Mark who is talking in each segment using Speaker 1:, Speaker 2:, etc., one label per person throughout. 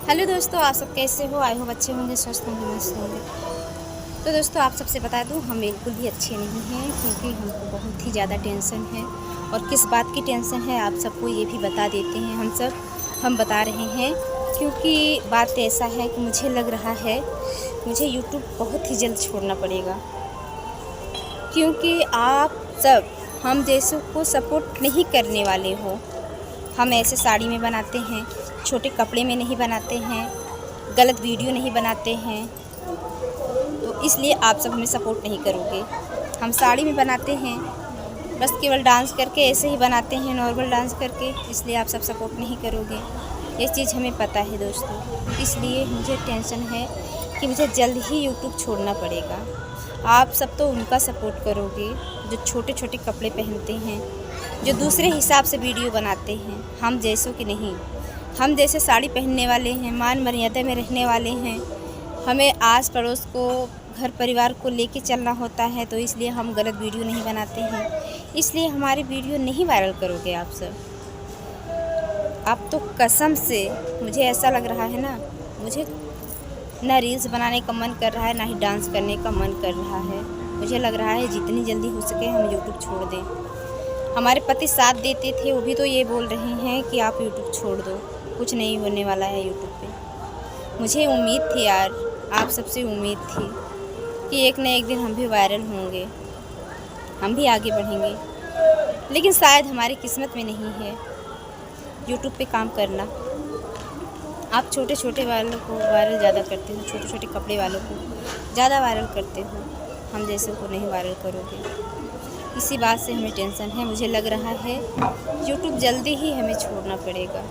Speaker 1: Hello दोस्तों, आप सब कैसे हो? आई होप अच्छे होंगे, स्वस्थ होंगे, मस्त होंगे। तो दोस्तों, आप सबसे बता दूं, हम बिल्कुल भी अच्छे नहीं हैं क्योंकि हमको बहुत ही ज़्यादा टेंशन है। और किस बात की टेंशन है आप सबको ये भी बता देते हैं। हम बता रहे हैं क्योंकि बात ऐसा है कि मुझे लग रहा है मुझे यूट्यूब बहुत ही जल्द छोड़ना पड़ेगा, क्योंकि आप सब हम जैसों को सपोर्ट नहीं करने वाले हो। हम ऐसे साड़ी में बनाते हैं, छोटे कपड़े में नहीं बनाते हैं, गलत वीडियो नहीं बनाते हैं, तो इसलिए आप सब हमें सपोर्ट नहीं करोगे। हम साड़ी में बनाते हैं, बस केवल डांस करके ऐसे ही बनाते हैं, नॉर्मल डांस करके, इसलिए आप सब सपोर्ट नहीं करोगे। ये चीज़ हमें पता है दोस्तों, इसलिए मुझे टेंशन है कि मुझे जल्द ही यूट्यूब छोड़ना पड़ेगा। आप सब तो उनका सपोर्ट करोगे जो छोटे छोटे कपड़े पहनते हैं, जो दूसरे हिसाब से वीडियो बनाते हैं, हम जैसों की नहीं। हम जैसे साड़ी पहनने वाले हैं, मान मर्यादा में रहने वाले हैं, हमें आस पड़ोस को, घर परिवार को लेके चलना होता है, तो इसलिए हम गलत वीडियो नहीं बनाते हैं। इसलिए हमारी वीडियो नहीं वायरल करोगे आप सब। आप तो कसम से, मुझे ऐसा लग रहा है ना, मुझे ना रील्स बनाने का मन कर रहा है, ना ही डांस करने का मन कर रहा है। मुझे लग रहा है जितनी जल्दी हो सके हम यूट्यूब छोड़ दें। हमारे पति साथ देते थे, वो भी तो ये बोल रहे हैं कि आप यूट्यूब छोड़ दो, कुछ नहीं होने वाला है यूट्यूब पे। मुझे उम्मीद थी यार, आप सबसे उम्मीद थी कि एक न एक दिन हम भी वायरल होंगे, हम भी आगे बढ़ेंगे, लेकिन शायद हमारी किस्मत में नहीं है यूट्यूब पे काम करना। आप छोटे छोटे वालों को वायरल ज़्यादा करते हो, छोटे छोटे कपड़े वालों को ज़्यादा वायरल करते हो, हम जैसे को नहीं वायरल करोगे। इसी बात से हमें टेंशन है। मुझे लग रहा है यूट्यूब जल्दी ही हमें छोड़ना पड़ेगा।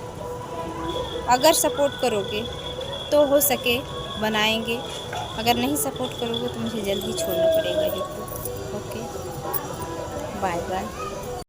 Speaker 1: अगर सपोर्ट करोगे तो हो सके बनाएंगे, अगर नहीं सपोर्ट करोगे तो मुझे जल्दी छोड़ना पड़ेगा यूट्यूब। Okay, bye bye.